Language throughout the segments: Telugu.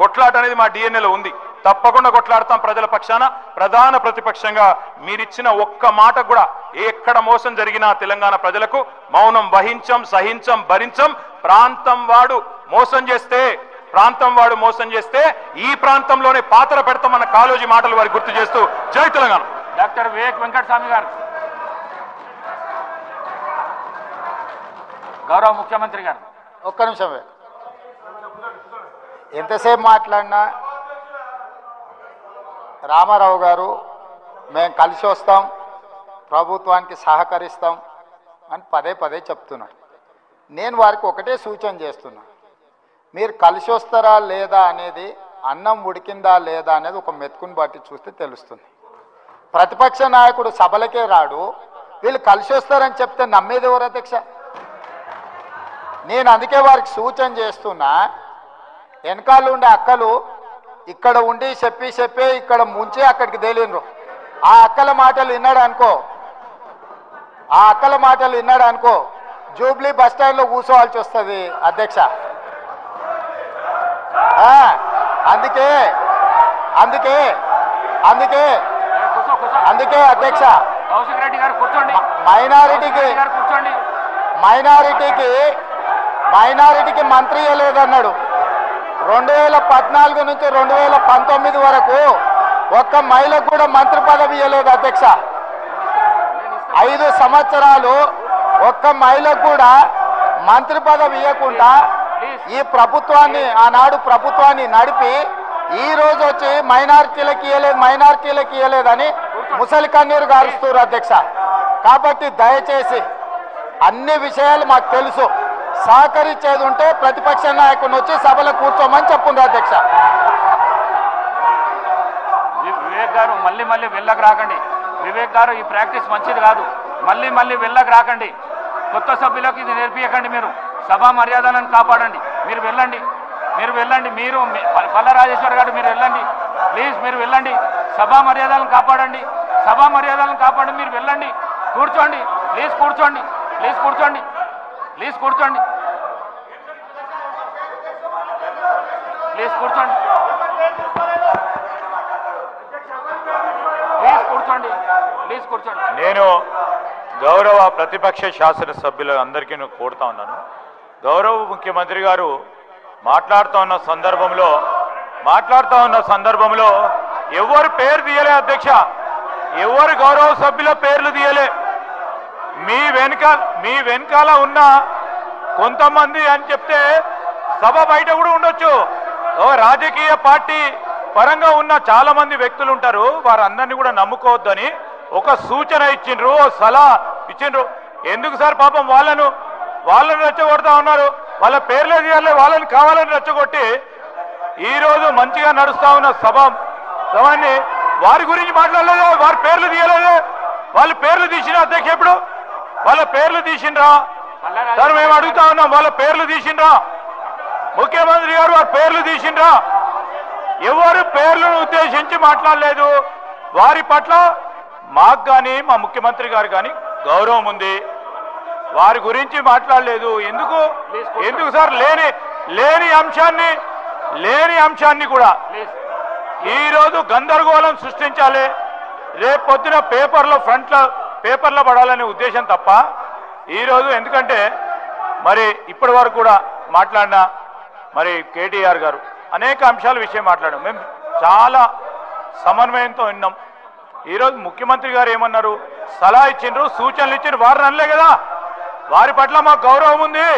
కొట్లాట అనేది మా డిఎన్ఏలో ఉంది. తప్పకుండా కొట్లాడతాం ప్రజల పక్షాన. ప్రధాన ప్రతిపక్షంగా మీరిచ్చిన ఒక్క మాట కూడా ఎక్కడ మోసం జరిగినా తెలంగాణ ప్రజలకు మౌనం వహించం, సహించం, భరించం. ప్రాంతం వాడు మోసం చేస్తే ఈ ప్రాంతంలోనే పాత్ర పెడతామన్న కాళోజీ మాటలు వారికి గుర్తు చేస్తూ జై తెలంగాణ. డాక్టర్ వివేక్ వెంకటస్వామి గారు. గౌరవ ముఖ్యమంత్రి గారు. ఒక్క నిమిషం. ఎంతసేపు మాట్లాడినా రామారావు గారు మేము కలిసి వస్తాం, ప్రభుత్వానికి సహకరిస్తాం అని పదే పదే చెప్తున్నాడు. నేను వారికి ఒకటే సూచన చేస్తున్నా, మీరు కలిసి వస్తారా లేదా అనేది, అన్నం ఉడికిందా లేదా అనేది ఒక మెతుకుని బట్టి చూస్తే తెలుస్తుంది. ప్రతిపక్ష నాయకుడు సభలకే రాడు, వీళ్ళు కలిసి వస్తారని చెప్తే నమ్మేది ఎవరు అధ్యక్ష? నేను అందుకే వారికి సూచన చేస్తున్నా, వెనకాల ఉండే అక్కలు ఇక్కడ ఉండి చెప్పి ఇక్కడ ముంచి అక్కడికి తేలినరు. ఆ అక్కల మాటలు విన్నాడు అనుకో జూబ్లీ బస్ స్టాండ్లో కూర్చోవాల్సి వస్తుంది అధ్యక్ష. అందుకే అధ్యక్ష మైనారిటీకి మంత్రి ఇవ్వలేదన్నాడు. 2014 నుంచి 2019 వరకు ఒక్క మహిళకు కూడా మంత్రి పదవి ఇవ్వలేదు అధ్యక్ష. 5 సంవత్సరాలు ఒక్క మహిళకు కూడా మంత్రి పదవి ఇవ్వకుండా ఈ ప్రభుత్వాన్ని, ఆనాడు ప్రభుత్వాన్ని నడిపి ఈ రోజు వచ్చి మైనారిటీలకు ఇవ్వలేదని ముసలి కన్నీరు గారుస్తారు అధ్యక్ష. కాబట్టి దయచేసి అన్ని విషయాలు మాకు తెలుసు, సహకరించేది ఉంటే ప్రతిపక్ష నాయకుడిని వచ్చి సభలో కూర్చోమని చెప్పుండ్రు అధ్యక్ష. వివేక్ గారు మళ్ళీ వెళ్ళకు రాకండి. వివేక్ గారు ఈ ప్రాక్టీస్ మంచిది కాదు. మళ్ళీ వెళ్ళకు రాకండి. కొత్త సభ్యులకు ఇది నేర్పించకండి. మీరు సభా మర్యాదలను కాపాడండి. మీరు వెళ్ళండి. మీరు పల్ల రాజేశ్వర్ గారు మీరు వెళ్ళండి ప్లీజ్. మీరు వెళ్ళండి. సభా మర్యాదలను కాపాడండి. మీరు వెళ్ళండి. కూర్చోండి ప్లీజ్. కూర్చోండి. నేను గౌరవ ప్రతిపక్ష శాసనసభ్యులు అందరికీ కోరుతా ఉన్నాను, గౌరవ ముఖ్యమంత్రి గారు మాట్లాడుతూ ఉన్న సందర్భంలో ఎవరు పేరు తీయలే అధ్యక్ష, ఎవరు గౌరవ సభ్యుల పేర్లు తీయలే. మీ వెనకాల ఉన్న కొంతమంది అని చెప్తే సభ బయట కూడా ఉండొచ్చు. రాజకీయ పార్టీ పరంగా ఉన్న చాలా మంది వ్యక్తులు ఉంటారు, వారందరినీ కూడా నమ్ముకోవద్దని ఒక సూచన ఇచ్చిండ్రు, సలహా ఇచ్చిండ్రు. ఎందుకు సార్ పాపం వాళ్ళని రెచ్చగొడతా ఉన్నారు. వాళ్ళ పేర్లే తీయాలి, వాళ్ళని కావాలని రెచ్చగొట్టి ఈరోజు మంచిగా నడుస్తా ఉన్న సభని వారి గురించి మాట్లాడలేదు, వారి పేర్లు తీయలేదు. వాళ్ళ పేర్లు తీసిన అధ్యక్ష, ఎప్పుడు వాళ్ళ పేర్లు తీసిండ్రా సార్? మేము అడుగుతా ఉన్నాం, వాళ్ళ పేర్లు తీసిండ్రా? ముఖ్యమంత్రి గారు వారి పేర్లు తీసిండ్రా? ఎవరు పేర్లను ఉద్దేశించి మాట్లాడలేదు. వారి పట్ల మాకు కానీ మా ముఖ్యమంత్రి గారు కానీ గౌరవం ఉంది, వారి గురించి మాట్లాడలేదు. ఎందుకు సార్? లేని అంశాన్ని కూడా ఈరోజు గందరగోళం సృష్టించాలి, రేపు పొద్దున పేపర్లో పడాలనే ఉద్దేశం తప్ప ఈరోజు ఎందుకంటే మరి ఇప్పటి వరకు కూడా మాట్లాడిన మరి కేటీఆర్ గారు అనేక అంశాల విషయం మాట్లాడాం. మేము చాలా సమన్వయంతో విన్నాం. ఈరోజు ముఖ్యమంత్రి గారు ఏమన్నారు? సలహా ఇచ్చిండ్రు, సూచనలు ఇచ్చిండ్రు. వారిని అనలే కదా, వారి పట్ల మాకు గౌరవం ఉంది.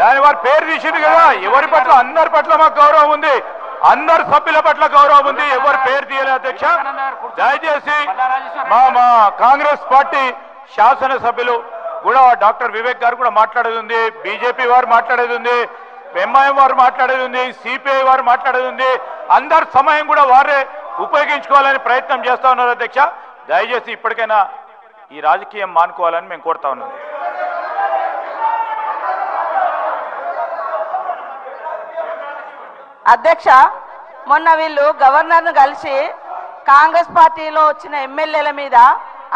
దాని వారి పేరు తీసింది కదా. ఎవరి పట్ల? అందరి పట్ల మాకు గౌరవం ఉంది, అందరు సభ్యుల పట్ల గౌరవం ఉంది. ఎవరు పేరు తీయలే అధ్యక్ష. దయచేసి మా కాంగ్రెస్ పార్టీ శాసనసభ్యులు కూడా డాక్టర్ వివేక్ గారు కూడా మాట్లాడేది ఉంది, బీజేపీ వారు మాట్లాడేది ఉంది, ఎంఐఎం వారు మాట్లాడేది ఉంది, సిపిఐ వారు మాట్లాడేది ఉంది. అందరి సమయం కూడా వారే ఉపయోగించుకోవాలని ప్రయత్నం చేస్తా ఉన్నారు అధ్యక్ష. దయచేసి ఇప్పటికైనా ఈ రాజకీయం మానుకోవాలని మేము కోరుతా ఉన్నాం. అధ్యక్ష, మొన్న వీళ్ళు గవర్నర్ను కలిసి కాంగ్రెస్ పార్టీలో వచ్చిన ఎమ్మెల్యేల మీద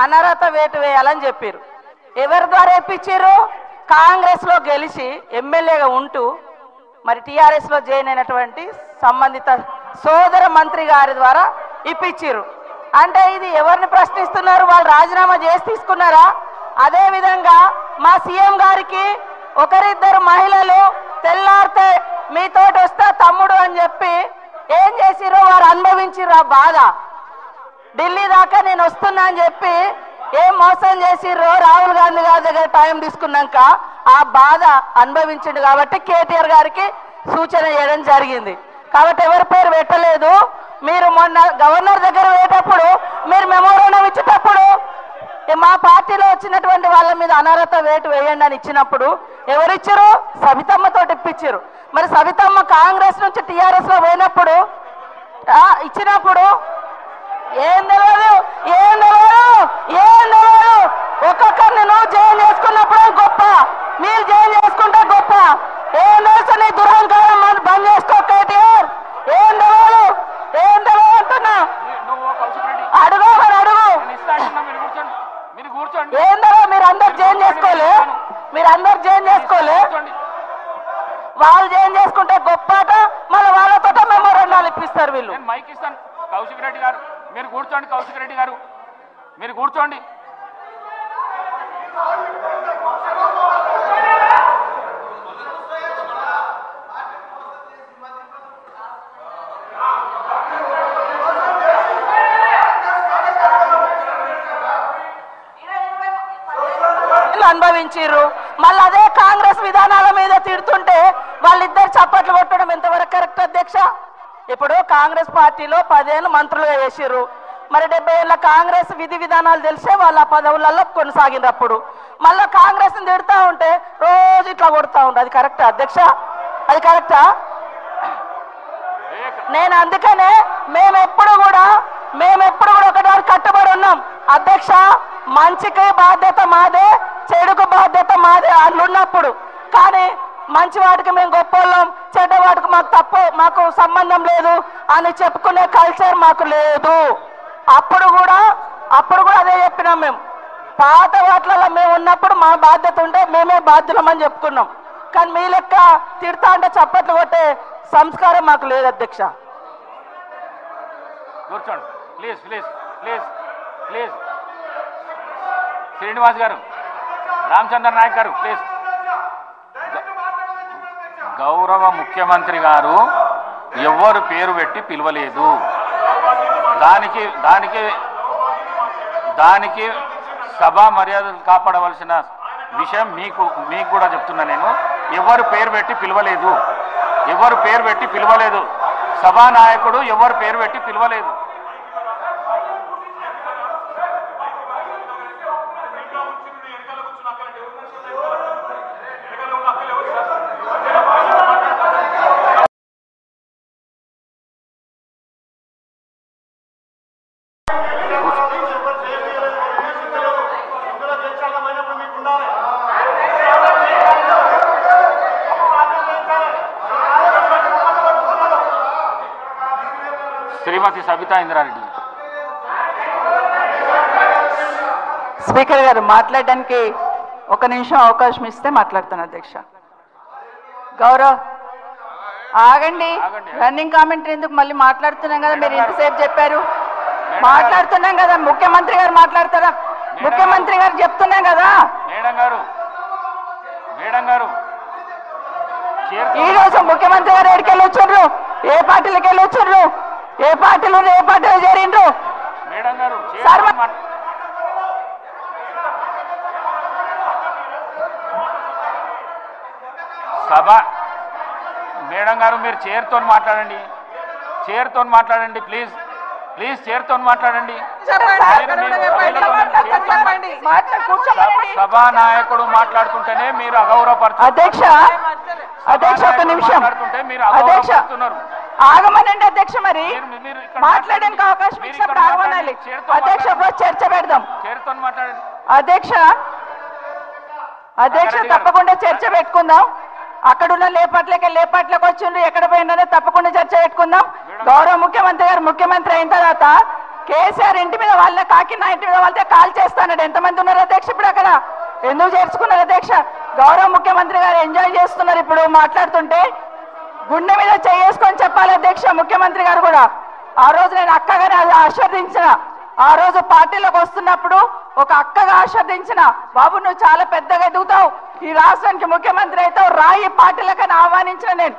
అనర్హత వేటు వేయాలని చెప్పారు. ఎవరి ద్వారా వేయించారు? కాంగ్రెస్లో గెలిచి ఎమ్మెల్యేగా ఉంటూ మరి టీఆర్ఎస్లో జాయిన్ అయినటువంటి సంబంధిత సోదర మంత్రి గారి ద్వారా ఇప్పించారు. అంటే ఇది ఎవరిని ప్రశ్నిస్తున్నారు? వాళ్ళు రాజీనామా చేసి తీసుకున్నారా? అదేవిధంగా మా సీఎం గారికి ఒకరిద్దరు మహిళలు తెల్లారితే మీతోటి వస్తా తమ్ముడు అని చెప్పి ఏం చేసిరో వారు అనుభవించిర్రు ఆ బాధ. ఢిల్లీ దాకా నేను వస్తున్నా అని చెప్పి ఏం మోసం చేసిర్రో రాహుల్ గాంధీ గారి దగ్గర టైం తీసుకున్నాక ఆ బాధ అనుభవించిండు. కాబట్టి కేటీఆర్ గారికి సూచన చేయడం జరిగింది. కాబట్టి ఎవరి పేరు పెట్టలేదు. మీరు మొన్న గవర్నర్ దగ్గర పోయేటప్పుడు మీరు మెమోరాండం ఇచ్చేటప్పుడు మా పార్టీలో వచ్చినటువంటి వాళ్ళ మీద అనర్హత వేటు వేయండి అని ఇచ్చినప్పుడు ఎవరిచ్చారు? సబితమ్మతోటి ఇప్పించారు. మరి సబితమ్మ కాంగ్రెస్ నుంచి టీఆర్ఎస్లో పోయినప్పుడు ఇచ్చినప్పుడు ఏం తెలియదు, ఏం తెలియదు, ఏం తెలియదు. ఒక్కొక్కరిని నువ్వు జాయిన్ చేసుకున్నప్పుడు గొప్ప, మీరు జాయిన్ చేసుకుంటే గొప్ప. ఏం తెలుసు నీ దురహంకారం బంద్ చేసుకో కేటీఆర్. ఏం తెలియదు, ఏం తెలియదు అంటున్నా. అడుగు మరి అడుగు. ఏం తెలియదు, మీరు అందరు జాయిన్ చేసుకోలే, మీరు అందరు జాయిన్ చేసుకోలే. వాళ్ళు జాయిన్ చేసుకుంటే గొప్పట, మళ్ళీ వాళ్ళతో మెమోరాండాలు ఇప్పిస్తారు వీళ్ళు. మైక్ ఇస్తాను. కౌశిక్ రెడ్డి గారు మీరు కూర్చోండి. కౌశిక్ రెడ్డి గారు మీరు కూర్చోండి. అనుభవించారు. మళ్ళీ అదే కాంగ్రెస్ విధానాల మీద తిడుతుంటే వాళ్ళిద్దరు చప్పట్లు కొట్టడం ఎంతవరకు కరెక్ట్ అధ్యక్ష? ఇప్పుడు కాంగ్రెస్ పార్టీలో 10 ఏళ్ళు మంత్రులుగా చేసిర్రు. మరి 70 ఏళ్ళ కాంగ్రెస్ విధి విధానాలు తెలిసే వాళ్ళ పదవులలో కొనసాగినప్పుడు మళ్ళీ కాంగ్రెస్ ని తిడుతూ ఉంటే రోజు ఇట్లా కొడుతూ ఉంటారు. అది కరెక్టా అధ్యక్ష? అది కరెక్టా? నేను అందుకనే మేమెప్పుడు కూడా ఒకటి కట్టుబడి ఉన్నాం అధ్యక్ష. మంచికి బాధ్యత మాదే, చెడుకు బాధ్యత మాదే అట్లున్నప్పుడు. కానీ మంచి వాటికి మేము గొప్పవాళ్ళం, చెడ్డ వాటికి మాకు సంబంధం లేదు అని చెప్పుకునే కల్చర్ మాకు లేదు. అప్పుడు కూడా అదే చెప్పినాం. మేము పాత వాటిలలో మేము ఉన్నప్పుడు మా బాధ్యత ఉంటే మేమే బాధ్యులమని చెప్పుకున్నాం. కానీ మీ లెక్క తిడతా అంటే చప్పట్లు కొట్టే సంస్కారం మాకు లేదు అధ్యక్ష. కూర్చోండి please please please please. Srinivas గారు, రామచంద్ర నాయక్ గారు ప్లీజ్. గౌరవ ముఖ్యమంత్రి గారు ఎవరు పేరు పెట్టి పిలవలేదు. దానికి సభా మర్యాదలు కాపాడవలసిన విషయం మీకు కూడా చెప్తున్నా. నేను ఎవరు పేరు పెట్టి పిలవలేదు, ఎవరు పేరు పెట్టి పిలవలేదు. సభానాయకుడు ఎవరు పేరు పెట్టి పిలవలేదు. శ్రీమతి సబితా ఇంద్రారెడ్డి. స్పీకర్ గారు మాట్లాడడానికి 1 నిమిషం అవకాశం ఇస్తే మాట్లాడతాను అధ్యక్ష. గౌరవ్ ఆగండి. రన్నింగ్ కామెంటరీ ఎందుకు? మళ్ళీ మాట్లాడుతున్నాం కదా, మీరు ఇంతసేపు చెప్పారు. మాట్లాడుతున్నాం కదా, ముఖ్యమంత్రి గారు మాట్లాడతారా? ముఖ్యమంత్రి గారు చెప్తున్నాం కదా. ఈ రోజు ముఖ్యమంత్రి గారు ఎక్కడికి వెళ్ళి వచ్చారు? ఏ పార్టీలకు వెళ్ళి వచ్చారు? ఏ పార్టీలో చేరిండ్రు? సభ మేడం గారు మీరు చైర్తో మాట్లాడండి, చైర్తో మాట్లాడండి ప్లీజ్, ప్లీజ్ చైర్తో మాట్లాడండి. సభానాయకుడు మాట్లాడుతుంటేనే మీరు అగౌరవపరుస్తున్నారు. అధ్యక్ష 1 నిమిషం మీరు అగౌరవపరుస్తున్నారు. ఆగమనండి అధ్యక్ష. మరి మాట్లాడడానికి అవకాశం ఇచ్చినప్పుడు ఆగమనాలి అధ్యక్ష. చర్చ పెడదాం. చైర్తో మాట్లాడండి అధ్యక్ష. తప్పకుండా చర్చ పెట్టుకుందాం. అక్కడున్న లేపాట్లకు వచ్చిండ్రు, ఎక్కడ పోయిందో తప్పకుండా చర్చ పెట్టుకుందాం. గౌరవ ముఖ్యమంత్రి గారు ముఖ్యమంత్రి అయిన తర్వాత కేసీఆర్ ఇంటి మీద వాళ్ళ కాకినా ఇంటి మీద వాళ్ళతో కాల్ చేస్తానడు. ఎంతమంది ఉన్నారు అధ్యక్ష ఇప్పుడు అక్కడ? ఎందుకు చేర్చుకున్నారు అధ్యక్ష? గౌరవ ముఖ్యమంత్రి గారు ఎంజాయ్ చేస్తున్నారు ఇప్పుడు మాట్లాడుతుంటే. గుండె మీద చేసుకొని చెప్పాలి అధ్యక్ష. ముఖ్యమంత్రి గారు కూడా ఆ రోజు నేను అక్కగానే ఆశీర్వదించిన, ఆ రోజు పార్టీలోకి వస్తున్నప్పుడు ఒక అక్కగా ఆశీర్వదించిన, బాబు నువ్వు చాలా పెద్దగా ఎదుగుతావు, ఈ రాష్ట్రానికి ముఖ్యమంత్రి అవుతావు, రాయి పార్టీలకని ఆహ్వానించిన నేను.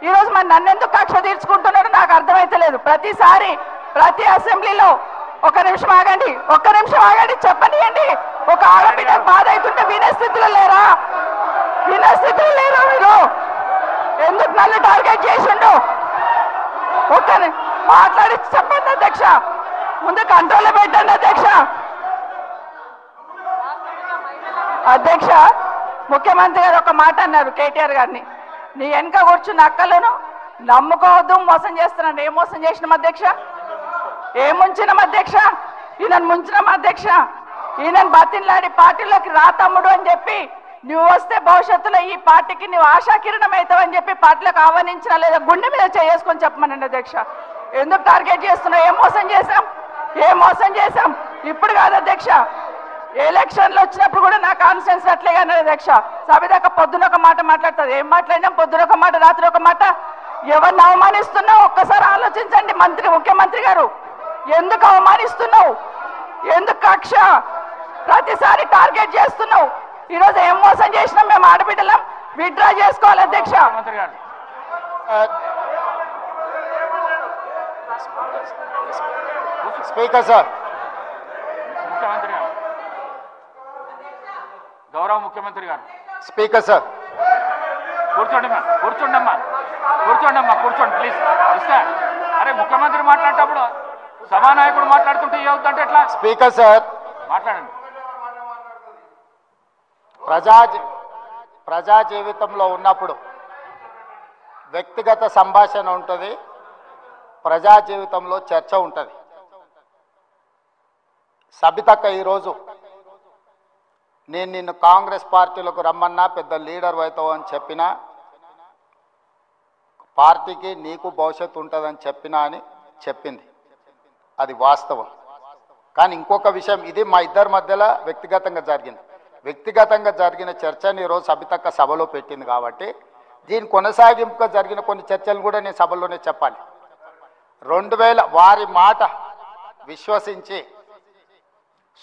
ఈ రోజు మరి నన్నెందుకు కక్ష తీర్చుకుంటున్నాడు నాకు అర్థమైతలేదు. ప్రతిసారి ప్రతి అసెంబ్లీలో ఒక్క నిమిషం ఆగండి చెప్పనియండి. ఒక ఆడబిడ్డ బాధ అవుతుంటే వినే స్థితిలో లేరా మీరు? ఎందుకు నన్ను టార్గెట్ చేసిండు? మాట్లాడి చెప్పండి అధ్యక్ష, ముందు కంట్రోల్లో పెట్టండి అధ్యక్ష. ముఖ్యమంత్రి గారు ఒక మాట అన్నారు కేటీఆర్ గారిని, నీ వెనక కూర్చున్న అక్కలను నమ్ముకోవద్దు, మోసం చేస్తున్నాడు. ఏం మోసం చేసినాం అధ్యక్ష? ఏం ముంచినాం అధ్యక్ష? ఈయనను ముంచినాం అధ్యక్ష. ఈయనను బతిన్లాడి పార్టీలోకి రా తమ్ముడు అని చెప్పి, నువ్వు వస్తే భవిష్యత్తులో ఈ పార్టీకి నువ్వు ఆశాకిరణం అవుతావు అని చెప్పి పార్టీలకు ఆహ్వానించినా లేదా గుండె మీద చేసుకొని చెప్పమనండి అధ్యక్ష. ఎందుకు టార్గెట్ చేస్తున్నావు? ఏం మోసం చేశాం? ఇప్పుడు కాదు అధ్యక్ష, ఎలక్షన్లు వచ్చినప్పుడు కూడా నా కాన్ఫిడెన్స్ అట్లేగా అధ్యక్ష. సభదాకా పొద్దున ఒక మాట మాట్లాడుతుంది, ఏం మాట్లాడినాం? పొద్దున ఒక మాట, రాత్రి ఒక మాట. ఎవరిని అవమానిస్తున్నావు ఒక్కసారి ఆలోచించండి ముఖ్యమంత్రి గారు. ఎందుకు అవమానిస్తున్నావు? ఎందుకు కక్ష? ప్రతిసారి టార్గెట్ చేస్తున్నావు. ఈరోజు ఏం మోసం చేసినాం? మేము ఆడబిడ్డలం విత్డ్రా చేసుకోవాలి అధ్యక్ష. స్పీకర్ సార్, ముఖ్యమంత్రి గారు, గౌరవ ముఖ్యమంత్రి గారు. స్పీకర్ సార్, కూర్చోండి ప్లీజ్. అరే ముఖ్యమంత్రి మాట్లాడేటప్పుడు సభానాయకుడు మాట్లాడుతుంటే ఏమవుతుందంటే ఎట్లా? స్పీకర్ సార్, మాట్లాడండి. ప్రజా జీవితంలో ఉన్నప్పుడు వ్యక్తిగత సంభాషణ ఉంటుంది, ప్రజా జీవితంలో చర్చ ఉంటుంది. సబితక్క ఈరోజు నేను నిన్ను కాంగ్రెస్ పార్టీలోకి రమ్మన్నా పెద్ద లీడర్ అవుతావు అని చెప్పినా, పార్టీకి నీకు భవిష్యత్తు ఉంటుందని చెప్పినా అని చెప్పింది. అది వాస్తవం. కానీ ఇంకొక విషయం, ఇది మా ఇద్దరి మధ్యలో వ్యక్తిగతంగా జరిగిన చర్చని ఈరోజు సబితక్క సభలో పెట్టింది కాబట్టి దీని కొనసాగింపుగా జరిగిన కొన్ని చర్చలు కూడా నేను సభలోనే చెప్పాలి. 2000 వారి మాట విశ్వసించి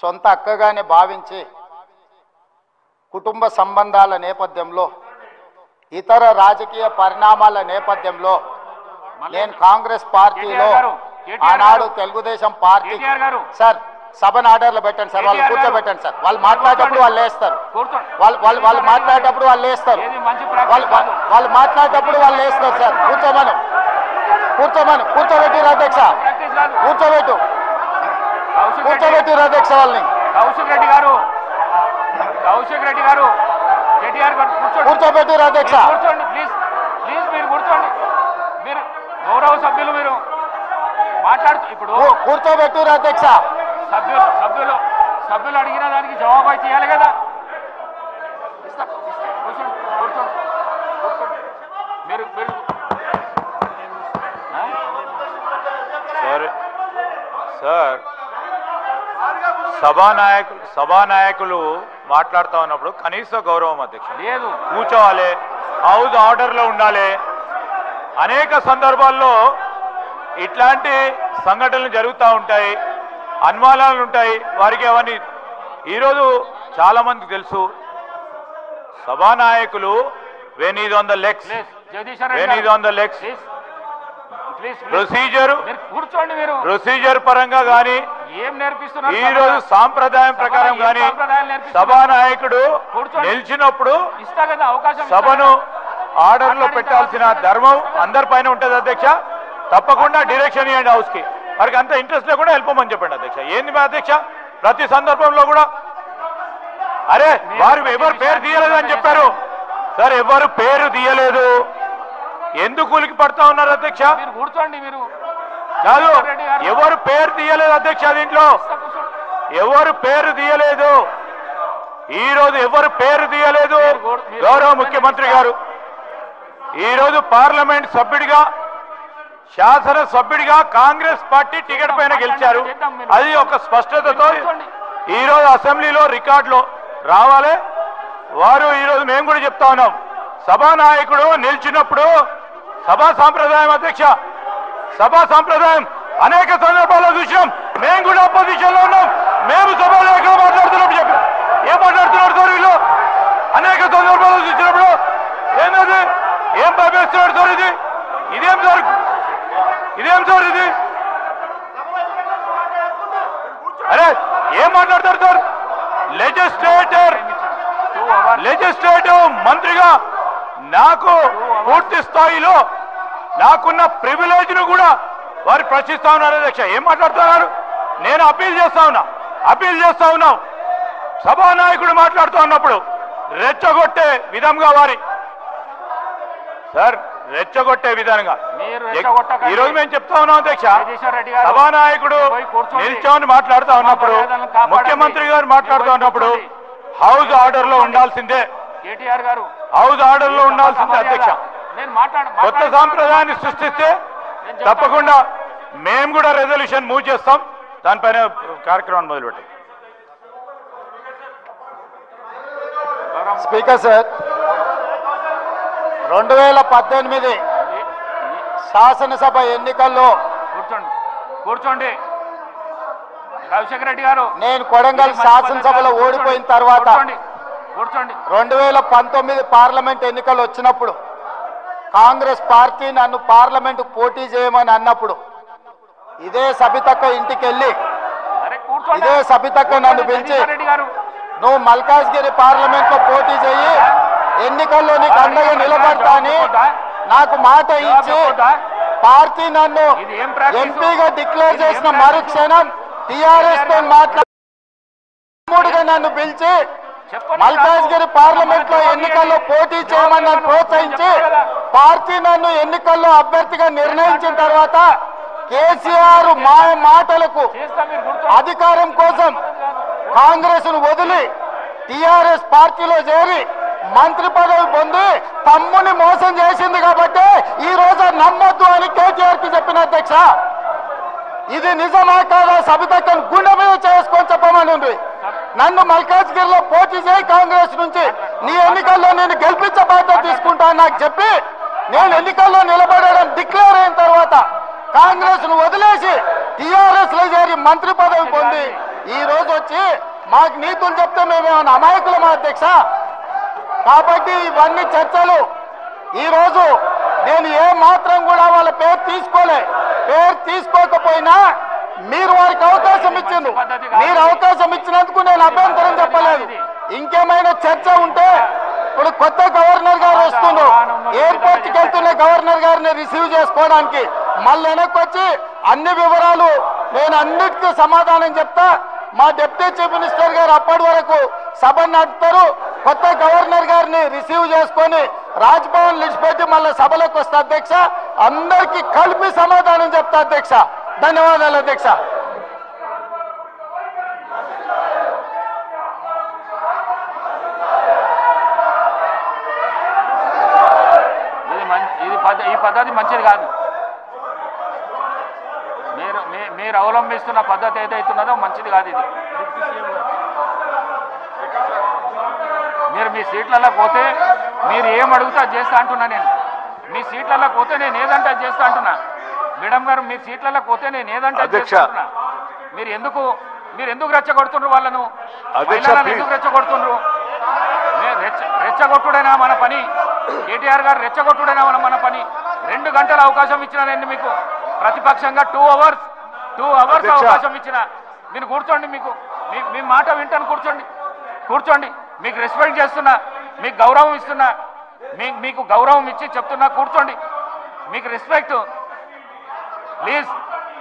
సొంత అక్కగానే భావించి కుటుంబ సంబంధాల నేపథ్యంలో ఇతర రాజకీయ పరిణామాల నేపథ్యంలో నేను కాంగ్రెస్ పార్టీలో ఆనాడు తెలుగుదేశం పార్టీ సార్ సభను ఆర్డర్లో పెట్టండి సార్, వాళ్ళు కూర్చోబెట్టండి సార్. వాళ్ళు మాట్లాడేటప్పుడు వాళ్ళు లేస్తారు, వాళ్ళు మాట్లాడేటప్పుడు వాళ్ళు లేస్తారు, వాళ్ళు మాట్లాడేటప్పుడు వాళ్ళు లేస్తారు సార్. కూర్చోబెట్టిరు అధ్యక్ష, కూర్చోబెట్టిరు అధ్యక్ష వాళ్ళని. కౌశిక్ రెడ్డి గారు కేటీఆర్ గారు కూర్చోబెట్టిరు అధ్యక్ష. కూర్చోండి ప్లీజ్ మీరు కూర్చోండి. మీరు గౌరవ సభ్యులు మీరు మాట్లాడుతూ ఇప్పుడు కూర్చోబెట్టిరు అధ్యక్ష. సభ్యులు అడిగిన దానికి జవాబు అయితే ఇవ్వాలి కదా. కూర్చోండి మీరు సార్ సభానాయకులు మాట్లాడుతూ ఉన్నప్పుడు కనీస గౌరవం అధ్యక్ష లేదు. కూర్చోవాలి, హౌస్ ఆర్డర్లో ఉండాలి. అనేక సందర్భాల్లో ఇట్లాంటి సంఘటనలు జరుగుతూ ఉంటాయి, అనుమానాలు ఉంటాయి వారికి. అవన్నీ ఈరోజు చాలా మందికి తెలుసు. సభానాయకులు when is on the legs, procedure పరంగా కానీ ఈ రోజు సాంప్రదాయం ప్రకారం కానీ సభానాయకుడు నిలిచినప్పుడు సభను ఆర్డర్లో పెట్టాల్సిన ధర్మం అందరిపైన ఉంటుంది అధ్యక్ష. తప్పకుండా డైరెక్షన్ ఇవ్వండి హౌస్ కి. వారికి అంత ఇంట్రెస్ట్ లేకుండా వెళ్ళిపోమని చెప్పండి అధ్యక్ష. ఏంది మా అధ్యక్ష ప్రతి సందర్భంలో కూడా అరే వారు ఎవరు పేరు తీయలేదు అని చెప్పారు సార్, ఎవరు పేరు తీయలేదు, ఎందుకు ఉలికి పడతా ఉన్నారు అధ్యక్ష? కూర్చోండి మీరు. కాదు, ఎవరు పేరు తీయలేదు అధ్యక్ష, దీంట్లో ఎవరు పేరు తీయలేదు. ఈ రోజు ఎవరు పేరు తీయలేదు. గౌరవ ముఖ్యమంత్రి గారు ఈరోజు పార్లమెంట్ సభ్యుడిగా, శాసన సభ్యుడిగా కాంగ్రెస్ పార్టీ టికెట్ పైన గెలిచారు. అది ఒక స్పష్టతతో ఈరోజు అసెంబ్లీలో రికార్డులో రావాలి. వారు ఈరోజు మేము కూడా చెప్తా ఉన్నాం, సభానాయకుడు నిలిచినప్పుడు సభా సాంప్రదాయం అధ్యక్ష, సభా సాంప్రదాయం అనేక సందర్భాల్లో చూసాం. మేము కూడా అపోజిషన్ లో ఉన్నాం. మేము సభలో ఎక్కడ మాట్లాడుతున్నాం చెప్పి ఏం మాట్లాడుతున్నారు సార్ వీళ్ళు? అనేక సందర్భాల్లో చూసినప్పుడు ఏంటది? ఏం భయపేస్తున్నాడు సార్? ఇదేం సార్? ఇదేం సార్ ఇది? అరే ఏం మాట్లాడతారు సార్? లెజిస్లేటివ్ మంత్రిగా నాకు పూర్తి స్థాయిలో నాకున్న ప్రివిలేజ్ ను కూడా వారు ప్రశ్నిస్తా ఉన్నారు అధ్యక్ష. ఏం మాట్లాడుతున్నారు? నేను అప్పీల్ చేస్తా ఉన్నాం. సభానాయకుడు మాట్లాడుతూ ఉన్నప్పుడు రెచ్చగొట్టే విధంగా రెచ్చగొట్టే విధంగా ఈరోజు మేము చెప్తా ఉన్నాం అధ్యక్ష. సభానాయకుడు నిల్చొని మాట్లాడుతూ ఉన్నప్పుడు, ముఖ్యమంత్రి గారు మాట్లాడుతూ ఉన్నప్పుడు హౌస్ ఆర్డర్ లో ఉండాల్సిందే, హౌస్ ఆర్డర్ లో ఉండాల్సిందే అధ్యక్ష. కొత్త సాంప్రదాయాన్ని సృష్టిస్తే తప్పకుండా మేము కూడా రెజల్యూషన్ మూవ్ చేస్తాం. దానిపైన కార్యక్రమాన్ని మొదలుపెట్టాం. స్పీకర్ సార్, 2018 శాసనసభ ఎన్నికల్లో కూర్చోండి రాజశేఖర రెడ్డి గారు, నేను కొడంగల్ శాసనసభలో ఓడిపోయిన తర్వాత 2019 పార్లమెంట్ ఎన్నికలు వచ్చినప్పుడు కాంగ్రెస్ పార్టీ నన్ను పార్లమెంట్ పోటీ చేయమని అన్నప్పుడు ఇదే సబితక్క ఇంటికి వెళ్ళి ఇదే సబితక్క నన్ను పిలిచి నువ్వు మల్కాజ్గిరి పార్లమెంట్ లో పోటీ చేయి, ఎన్నికల్లో నీకు అండగా నిలబడతా అని నాకు మాట ఇచ్చి పార్టీ నన్ను ఎంపీగా డిక్లేర్ చేసిన మరుక్షణం టిఆర్ఎస్ తో మాట్లాడుగా నన్ను పిలిచి మల్కాజ్గిరి పార్లమెంట్ లో ఎన్నికల్లో పోటీ చేయమని నన్ను ప్రోత్సహించి పార్టీ నన్ను ఎన్నికల్లో అభ్యర్థిగా నిర్ణయించిన తర్వాత కేసీఆర్ మాటలకు అధికారం కోసం కాంగ్రెస్ ను వదిలి టిఆర్ఎస్ పార్టీలో చేరి మంత్రి పదవి పొంది తమ్ముని మోసం చేసింది కాబట్టి ఈ రోజు నమ్మొద్దు అని కేటీఆర్ కి చెప్పిన అధ్యక్ష. ఇది నిజమా కాదా సబితక్కను గుండె మీద చేసుకొని చెప్పమని ఉంది. నన్ను మల్కాజ్గిరిలో పోటీ చేయి కాంగ్రెస్ నుంచి, నీ ఎన్నికల్లో నేను గెలిపించే బాధ్యత తీసుకుంటా నాకు చెప్పి నేను ఎన్నికల్లో నిలబడడం డిక్లేర్ అయిన తర్వాత కాంగ్రెస్ ను వదిలేసి టిఆర్ఎస్ లో చేరి మంత్రి పదవి పొంది ఈ రోజు వచ్చి మాకు నీతులు చెప్తే మేమేమన్నా అమాయకులమా అధ్యక్ష? కాబట్టి ఇవన్నీ చర్చలు. ఈ రోజు నేను ఏ మాత్రం కూడా వాళ్ళ పేరు తీసుకోకపోయినా మీరు వారికి అవకాశం ఇచ్చిండ్రు. మీరు అవకాశం ఇచ్చినందుకు నేను అభ్యంతరం చెప్పలేదు. ఇంకేమైనా చర్చ ఉంటే ఇప్పుడు కొత్త గవర్నర్ గారు వస్తున్నారు, ఎయిర్పోర్ట్ కి వెళ్తున్న గవర్నర్ గారిని రిసీవ్ చేసుకోవడానికి మళ్ళీ వెనక్కి వచ్చి అన్ని వివరాలు నేను అన్నిటికీ సమాధానం చెప్తా. మా డిప్యూటీ చీఫ్ మినిస్టర్ గారు అప్పటి వరకు సభ నడుపుతారు. కొత్త గవర్నర్ గారిని రిసీవ్ చేసుకొని రాజ్భవన్ విడిచిపెట్టి మళ్ళీ సభలోకి వస్తా అధ్యక్ష. అందరికీ కలిపి సమాధానం చెప్తా అధ్యక్ష. ధన్యవాదాలు అధ్యక్ష. ఈ పద్ధతి మంచిది కాదు. మీరు అవలంబిస్తున్న పద్ధతి ఏదైతున్నదో మంచిది కాదు. ఇది మీరు మీ సీట్లలో పోతే మీరు ఏం అడుగుతా చేస్తా అంటున్నా. నేను మీ సీట్లలో పోతే నేను ఏదంటే చేస్తా అంటున్నా. మేడం గారు మీ సీట్లలో పోతే నేను ఏదంటే చేస్తా అంటున్నా. మీరు ఎందుకు రెచ్చగొడుతుండ్రు వాళ్ళను? ఎందుకు రెచ్చగొడుతుండ్రు? రెచ్చగొట్టుడైనా మన పని. కేటీఆర్ గారు రెచ్చగొట్టుడైనా మన పని. 2 గంటల అవకాశం ఇచ్చిన నేను మీకు ప్రతిపక్షంగా 2 అవర్స్ అవకాశం ఇచ్చిన. మీరు కూర్చోండి, మీ మాట వింటాను. కూర్చోండి. మీకు రెస్పెక్ట్ చేస్తున్నా, మీకు గౌరవం ఇస్తున్నా, మీకు గౌరవం ఇచ్చి చెప్తున్నా. కూర్చోండి, మీకు రెస్పెక్ట్.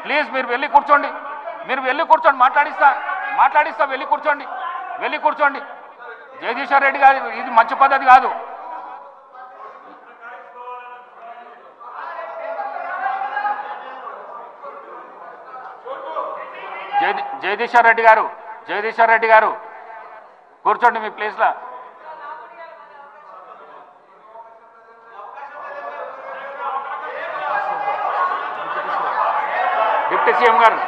ప్లీజ్ మీరు వెళ్ళి కూర్చోండి. మాట్లాడిస్తా. వెళ్ళి కూర్చోండి. జగదీశ్వర్ రెడ్డి గారు, ఇది మంచి పద్ధతి కాదు. జగదీశ్వర్ రెడ్డి గారు కూర్చోండి మీ ప్లేస్లో. డిప్యూటీ సీఎం గారు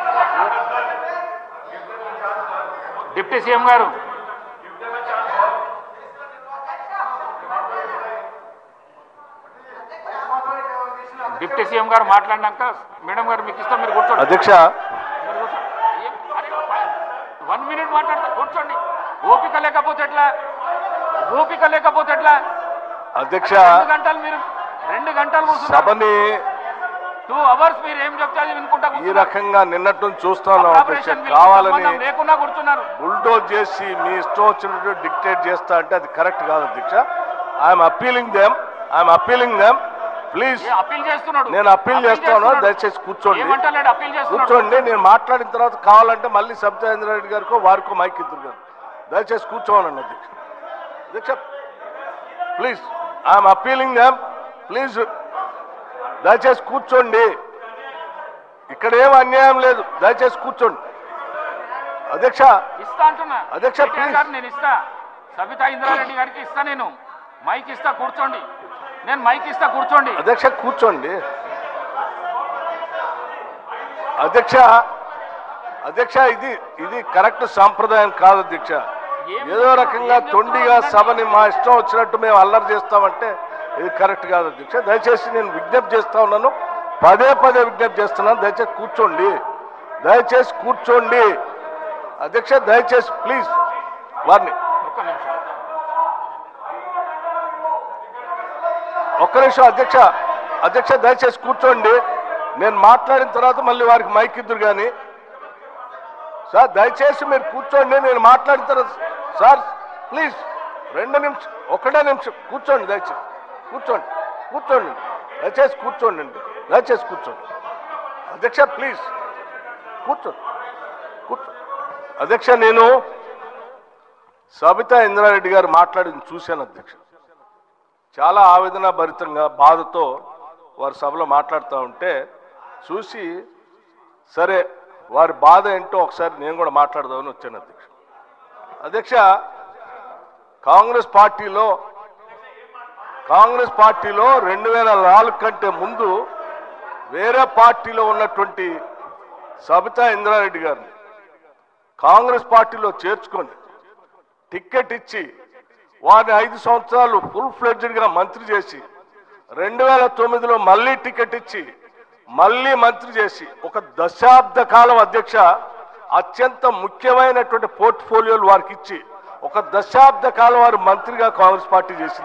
డిప్యూటీ సీఎం గారు మాట్లాడినాక మేడం గారు మీకు ఇస్తాం, మీరు కూర్చోండి. అధ్యక్ష 1 minute మాట్లాడతా, కూర్చోండి. ఓపిక లేకపోతే ఎట్లా? ఓపిక లేకపోతే ఎట్లా? అధ్యక్ష 2 గంటలు మీరు 2 గంటలు సభని 2 hours మీరు ఏం చెప్తే అది వినుకుంటా ఈ రకంగా నిన్నట్టు చూస్తాను అధ్యక్ష. ఆపరేషన్ కావాలని లేకుండా కూర్చున్నారు. బుల్డోజ్ చేసి మీ ఇష్టం వచ్చినట్టు డిక్టేట్ చేస్తా అంటే అది కరెక్ట్ కాదు అధ్యక్ష. I'm appealing them please. Appeal చేస్తున్నాడు. నేను అప్పీల్ చేస్తాను, దయచేసి కూర్చోండి. ఏమంటలేడు? అప్పీల్ చేస్తున్నాడు. కూర్చోండి. నేను మాట్లాడిన తర్వాత కావాలంటే మళ్ళీ సబితా రెడ్డి గారికో వారికో మైక్ ఇద్దరు గారు దయచేసి కూర్చోవాలండి అధ్యక్ష. అధ్యక్ష please, I'm appealing them please, దయచేసి కూర్చోండి. ఇక్కడ ఏం అన్యాయం లేదు, దయచేసి కూర్చోండి. అధ్యక్ష ఇస్తా అంటున్నా. అధ్యక్ష ప్లీజ్. నేను ఇస్తా, సబితా ఇంద్రారెడ్డి గారికి ఇస్తా, నేను మైక్ ఇస్తా, కూర్చోండి. నేను మైక్ ఇస్తా, కూర్చోండి. అధ్యక్ష కూర్చోండి. అధ్యక్ష ఇది కరెక్ట్ సాంప్రదాయం కాదు అధ్యక్ష. ఏదో రకంగా తొండిగా సభని మా ఇష్టం వచ్చినట్టు మేము అల్లరి చేస్తామంటే ఇది కరెక్ట్ కాదు అధ్యక్ష. దయచేసి నేను విజ్ఞప్తి చేస్తా ఉన్నాను, పదే విజ్ఞప్తి చేస్తున్నాను, దయచేసి కూర్చోండి. అధ్యక్ష దయచేసి ప్లీజ్ వారిని ఒక్క నిమిషం. అధ్యక్ష దయచేసి కూర్చోండి. నేను మాట్లాడిన తర్వాత మళ్ళీ వారికి మైక్ ఇద్దరు కానీ. సార్ దయచేసి మీరు కూర్చోండి, నేను మాట్లాడిన తర్వాత. సార్ ప్లీజ్ 2 నిమిషం, 1 నిమిషం కూర్చోండి. దయచేసి కూర్చోండి. దయచేసి కూర్చోండి అండి, దయచేసి కూర్చోండి. అధ్యక్ష ప్లీజ్ కూర్చోండి. అధ్యక్ష నేను సబితా ఇంద్రారెడ్డి గారు మాట్లాడింది చూశాను అధ్యక్ష. చాలా ఆవేదన భరితంగా బాధతో వారి సభలో మాట్లాడుతూ ఉంటే చూసి సరే వారి బాధ ఏంటో ఒకసారి నేను కూడా మాట్లాడదామని వచ్చాను అధ్యక్ష. అధ్యక్ష కాంగ్రెస్ పార్టీలో 2004 కంటే ముందు వేరే పార్టీలో ఉన్నటువంటి సబితా ఇంద్రారెడ్డి గారిని కాంగ్రెస్ పార్టీలో చేర్చుకొని టిక్కెట్ ఇచ్చి వారిని 5 సంవత్సరాలు ఫుల్ ఫ్లెడ్జ్డ్గా మంత్రి చేసి 2009లో మళ్ళీ టికెట్ ఇచ్చి మళ్ళీ మంత్రి చేసి ఒక దశాబ్ద కాలం అధ్యక్ష అత్యంత ముఖ్యమైనటువంటి పోర్ట్ఫోలియోలు వారికి ఇచ్చి ఒక దశాబ్ద కాలం వారు మంత్రిగా కాంగ్రెస్ పార్టీ చేసింది.